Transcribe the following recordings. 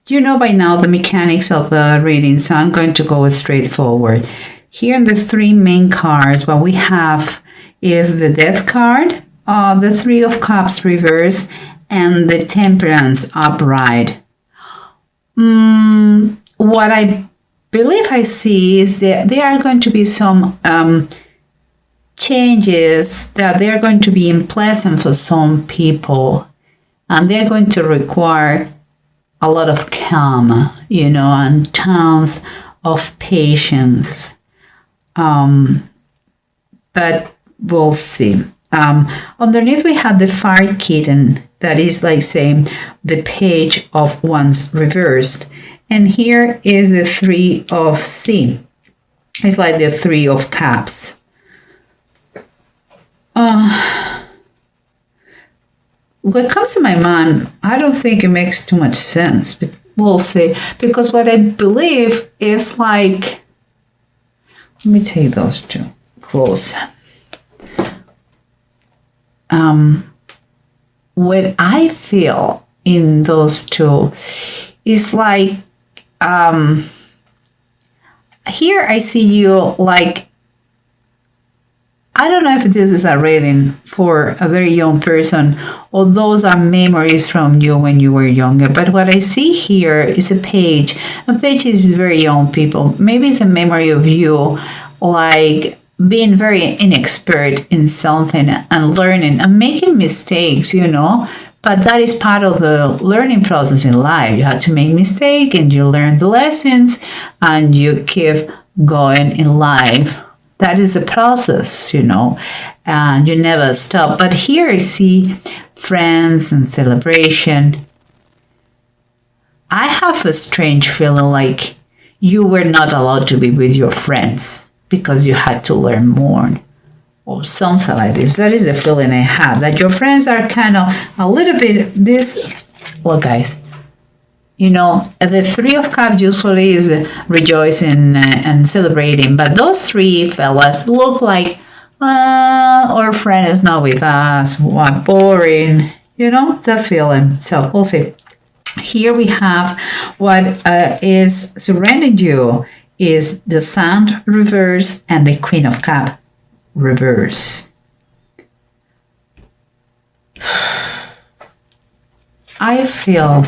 You know by now the mechanics of the reading, so I'm going to go straight forward. Here in the three main cards, what we have is the Death card, the Three of Cups reverse, and the Temperance upright. What I believe I see is that there are going to be some changes that they're going to be unpleasant for some people, and they're going to require a lot of calm, and tons of patience. But we'll see. Underneath we have the Fire Kitten, that is like saying the Page of Wands reversed. And here is the Three of Sea. It's like the Three of Cups. What comes to my mind, I don't think it makes too much sense, but we'll see. Because what I believe is like, let me take those two close. What I feel in those two is like, here I see you like, I don't know if this is a reading for a very young person or those are memories from you when you were younger. But what I see here is a page. A page is very young people. Maybe it's a memory of you like being very inexpert in something and learning and making mistakes, But that is part of the learning process in life. You have to make mistakes and you learn the lessons and you keep going in life. That is the process, and you never stop. But here I see friends and celebration. I have a strange feeling like you were not allowed to be with your friends because you had to learn more or something like this. That is the feeling I have, that your friends are kind of a little bit this. Well, guys, the Three of Cups usually is rejoicing and celebrating, but those three fellas look like, our friend is not with us, what boring, the feeling. So we'll see. Here we have what is surrounding you is the Sun reverse and the Queen of Cups reverse. I feel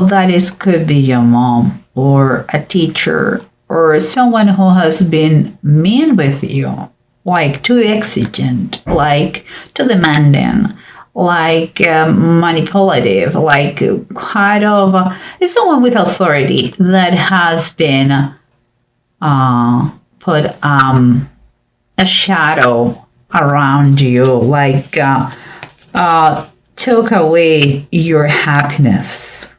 that it could be your mom or a teacher or someone who has been mean with you, like too exigent, like too demanding, like manipulative, like kind of it's someone with authority that has been put a shadow around you, like took away your happiness.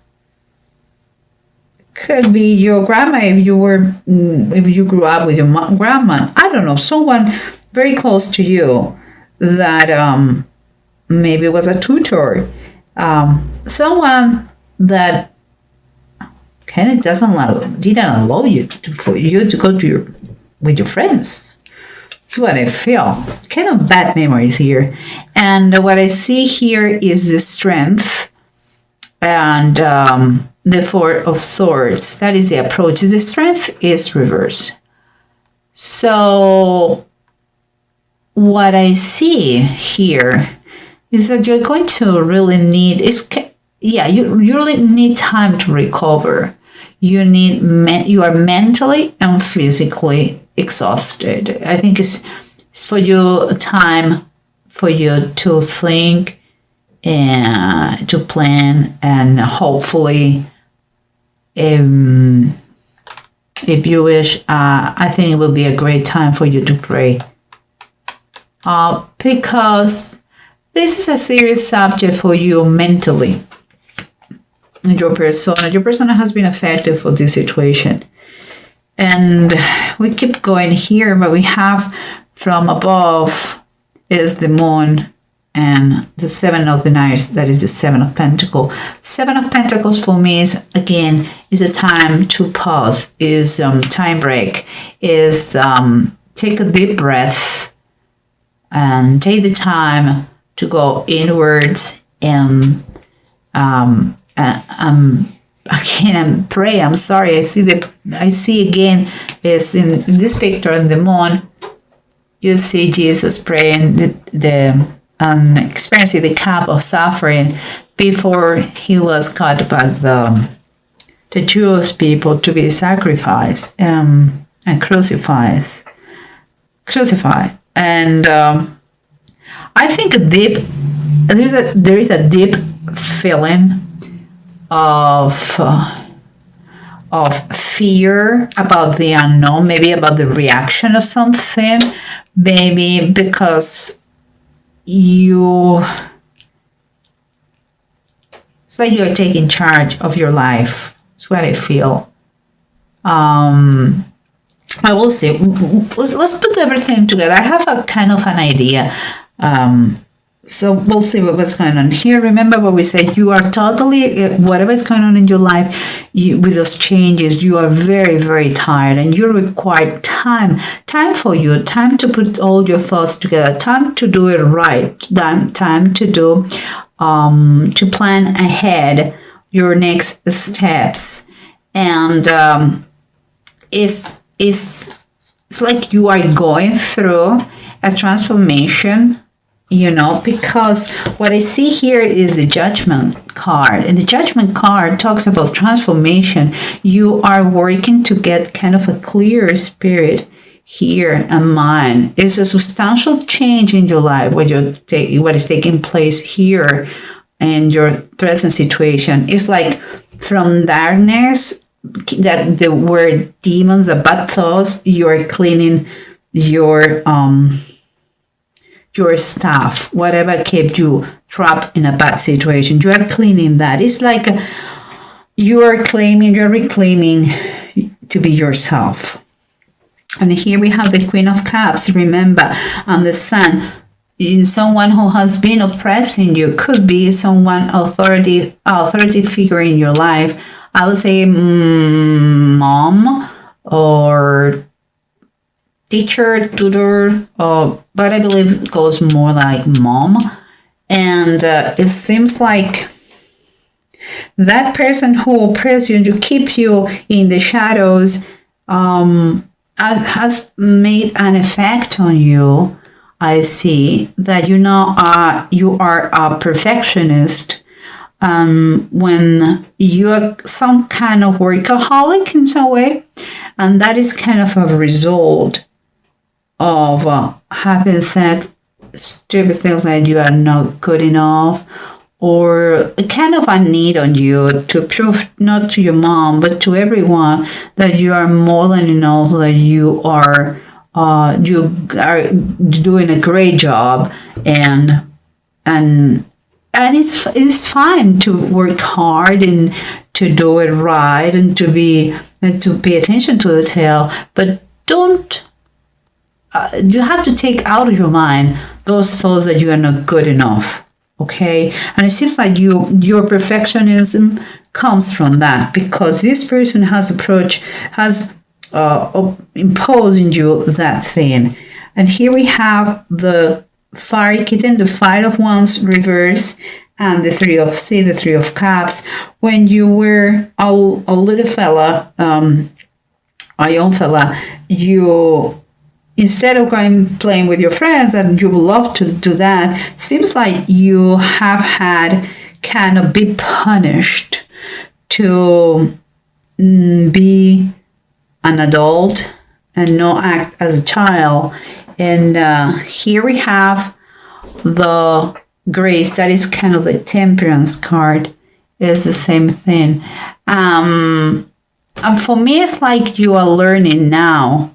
Could be your grandma if you grew up with your grandma. I don't know, someone very close to you that maybe was a tutor, someone that kind of didn't allow you for you to go with your friends. That's what I feel. Kind of bad memories here. And what I see here is the Strength and the Four of Swords. That is the approach. The Strength is reverse. So what I see here is that you're going to really need, you really need time to recover. You are mentally and physically exhausted. I think it's for you time for you to think and to plan, and hopefully if you wish, I think it will be a great time for you to pray, because this is a serious subject for you mentally. Your persona has been affected for this situation. And we keep going here, but we have from above is the Moon and the Seven of the Knights, that is the Seven of Pentacles. Seven of Pentacles for me is, again, is a time to pause, is time break, is take a deep breath and take the time to go inwards and Again, I'm pray. I'm sorry. I see again is in this picture in the moon. You see Jesus praying the experiencing the cup of suffering before he was caught by the Jewish people to be sacrificed and crucified. And I think there is a deep feeling of fear about the unknown, maybe about the reaction of something, maybe because it's like you're taking charge of your life. That's what I feel. I will see. Let's put everything together. I have a kind of an idea. So we'll see what's going on here. Remember what we said. You are totally, whatever is going on in your life, with those changes, you are very, very tired and you require time for you, time to put all your thoughts together, time to do it right, time to do, to plan ahead your next steps. And it's like you are going through a transformation, because what I see here is the Judgment card. And the Judgment card talks about transformation. You are working to get kind of a clear spirit here and mind. It's a substantial change in your life what is taking place here in your present situation. It's like from darkness, that the word demons, the bad thoughts, you're cleaning your stuff, whatever kept you trapped in a bad situation. You are cleaning that. It's like you're reclaiming to be yourself. And here we have the Queen of Cups, remember, and the Sun. In someone who has been oppressing you, could be someone authority figure in your life. I would say mom or teacher, tutor, but I believe it goes more like mom. And it seems like that person who oppresses you, to keep you in the shadows, has made an effect on you. I see that you are a perfectionist. When you're some kind of workaholic in some way, and that is kind of a result of having said stupid things like you are not good enough, or kind of a need on you to prove, not to your mom, but to everyone, that you are more than enough, that you are doing a great job, and it's fine to work hard and to do it right and to pay attention to detail, but don't. You have to take out of your mind those thoughts that you are not good enough. Okay, and it seems like your perfectionism comes from that, because this person has imposed in you that thing. And here we have the Fiery Kitten, the Five of Wands reverse, and the Three of Cups. When you were a little fella, a young fella, you, instead of playing with your friends, and you would love to do that, seems like you have had kind of be punished to be an adult and not act as a child. And here we have the Grace. That is kind of the Temperance card. It's the same thing. And for me, it's like you are learning now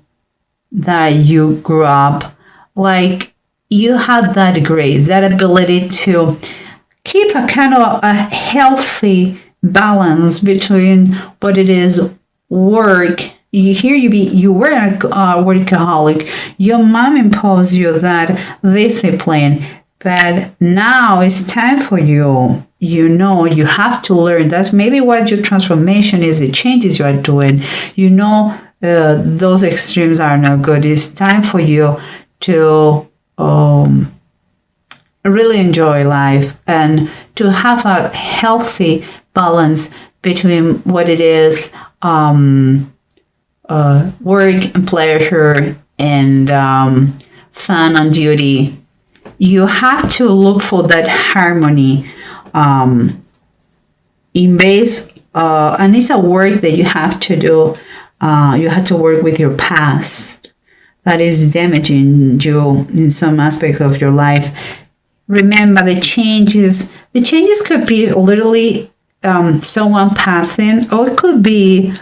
that you grew up, like you had that grace, that ability to keep a kind of a healthy balance between what it is work. You were a workaholic. Your mom imposed you that discipline, but now it's time for you. You have to learn. That's maybe what your transformation is, the changes you are doing. Those extremes are not good. It's time for you to really enjoy life and to have a healthy balance between what it is work and pleasure and fun and duty. You have to look for that harmony in base, and it's a work that you have to do. You have to work with your past that is damaging you in some aspects of your life. Remember the changes. The changes could be literally someone passing, or it could be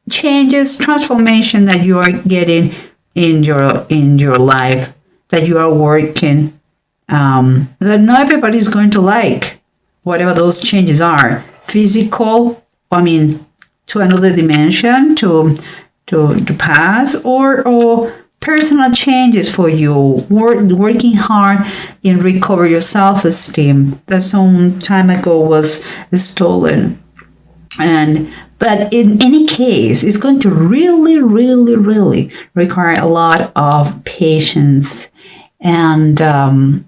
changes, transformation that you are getting in your life, that you are working. That not everybody is going to like whatever those changes are. Physical, I mean, to another dimension, to pass, or personal changes for you, working hard in recover your self-esteem that some time ago was stolen. But in any case, it's going to really, really, really require a lot of patience and a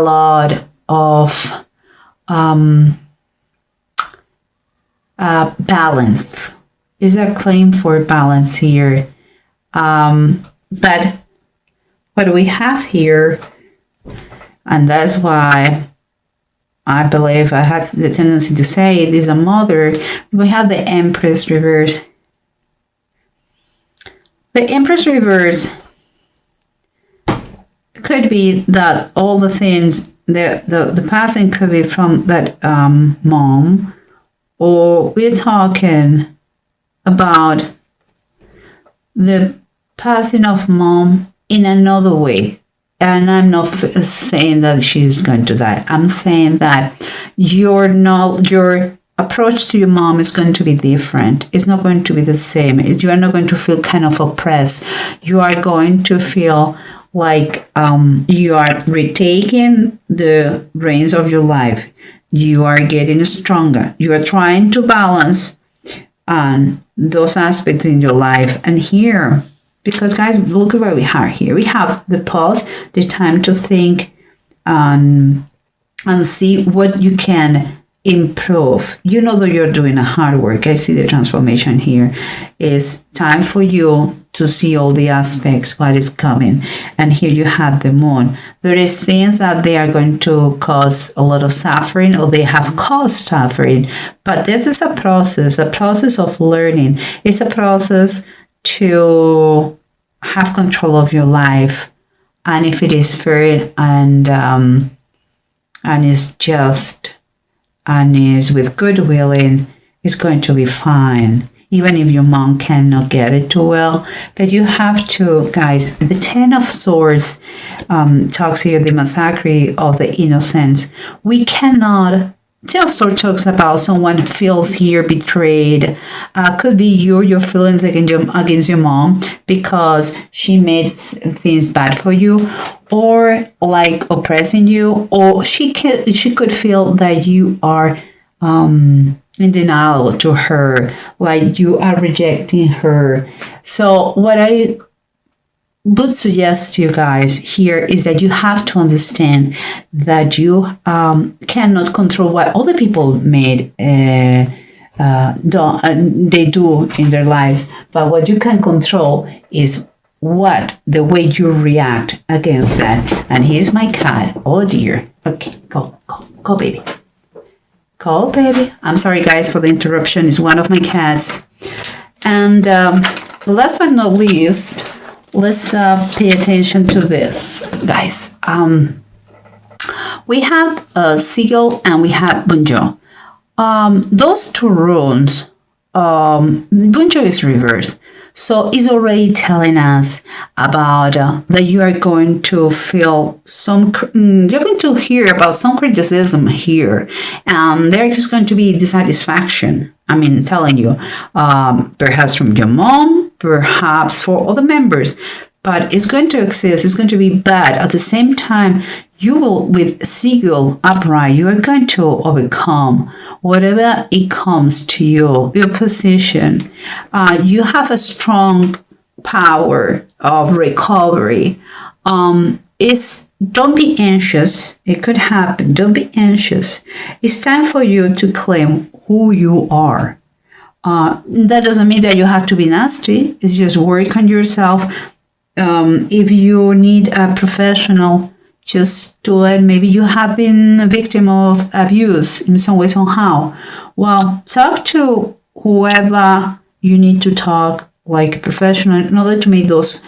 lot of balance. Is a claim for balance here. But what we have here, and that's why I believe I had the tendency to say it is a mother, we have the Empress reverse. The Empress reverse could be that all the things, the passing could be from that mom, or we're talking about the passing of mom in another way. And I'm not saying that she's going to die. I'm saying that your approach to your mom is going to be different. It's not going to be the same. You are not going to feel kind of oppressed. You are going to feel like you are retaking the reins of your life. You are getting stronger. You are trying to balance those aspects in your life. And here, because guys, look at what we have here. We have the pause, the time to think and see what you can improve. You know that you're doing a hard work. I see the transformation here. It's time for you to see all the aspects, what is coming. And here you have the moon. There is things that they are going to cause a lot of suffering, or they have caused suffering. But this is a process of learning. It's a process to have control of your life. And if it is fair and is just, and is with goodwill, it's going to be fine. Even if your mom cannot get it too well. But you have to, guys, the Ten of Swords talks here, the massacre of the innocents. We cannot, Ten of Swords talks about someone feels here betrayed. Could be your feelings against your mom because she made things bad for you, or like oppressing you, or she could feel that you are in denial to her, like you are rejecting her. So what I would suggest to you guys here is that you have to understand that you cannot control what other people made they do in their lives, but what you can control is the way you react against that. And here's my cat. Oh dear. Okay, go baby. Go baby. I'm sorry guys for the interruption. It's one of my cats. And last but not least, let's pay attention to this, guys. We have Sigil and we have Bunjo. Those two runes, Bunjo is reversed. So it's already telling us about that you are going to feel you're going to hear about some criticism here. There is going to be dissatisfaction. I mean, telling you, perhaps from your mom, perhaps for other members, but it's going to exist. It's going to be bad. At the same time, you will, with Sigil upright, you are going to overcome whatever it comes to you, your position. You have a strong power of recovery. is don't be anxious. It could happen. Don't be anxious. It's time for you to claim who you are. That doesn't mean that you have to be nasty. It's just work on yourself. If you need a professional, just do it. Maybe you have been a victim of abuse in some way, somehow. Well, talk to whoever you need to talk, like a professional, in order to make those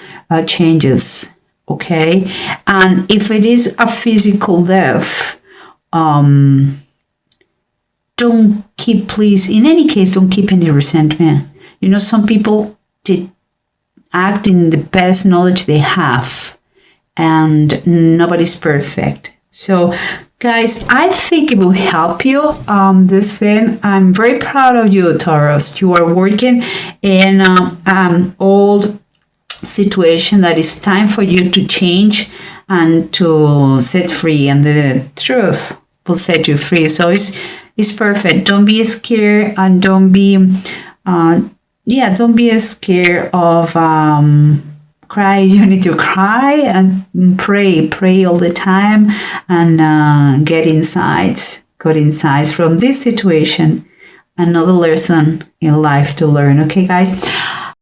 changes. Okay? And if it is a physical death, don't keep, please, in any case, don't keep any resentment. You know, some people did act in the best knowledge they have, and nobody's perfect. So, guys, I think it will help you, this thing. I'm very proud of you, Taurus. You are working in an old situation that is time for you to change and to set free, and the truth will set you free. So it's perfect. Don't be scared, and don't be scared of cry. You need to cry and pray all the time, and get good insights from this situation. Another lesson in life to learn. Okay, guys.